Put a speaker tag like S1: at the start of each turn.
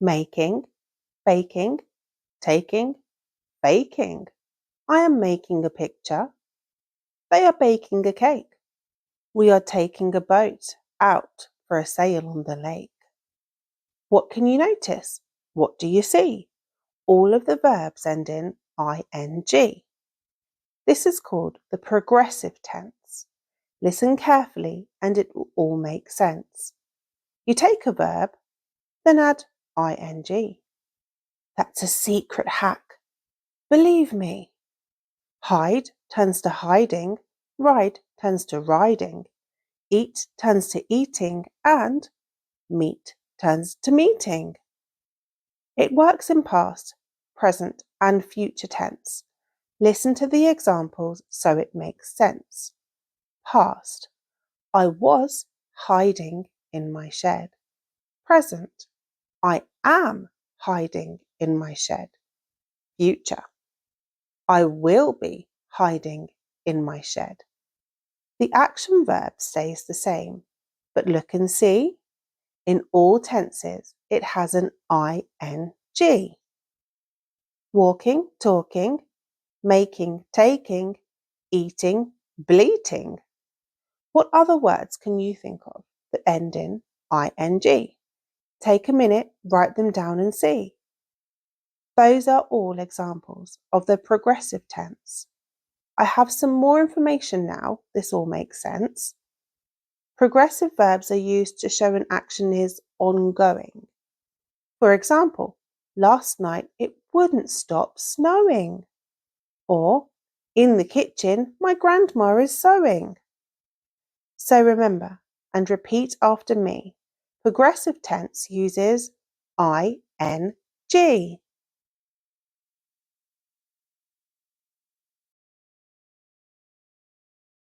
S1: making, baking, taking, baking. I am making a picture. They are baking a cake. We are taking a boat out for a sail on the lake. What can you notice? What do you see? All of the verbs end in ing. This is called the progressive tense. Listen carefully and it will all make sense. You take a verb, then add ing. That's a secret hack. Believe me. Hide turns to hiding, ride turns to riding, eat turns to eating, and meet turns to meeting. It works in past, present, and future tense. Listen to the examples so it makes sense. Past, I was hiding in my shed. Present, I am hiding in my shed. Future, I will be hiding in my shed. The action verb stays the same, but look and see. In all tenses, it has an ing. Walking, talking, making, taking, eating, bleating. What other words can you think of that end in ing? Take a minute, write them down and see. Those are all examples of the progressive tense. I have some more information now. This all makes sense. Progressive verbs are used to show an action is ongoing. For example, last night it wouldn't stop snowing. Or, in the kitchen, my grandma is sewing. So remember and repeat after me. Progressive tense uses ing.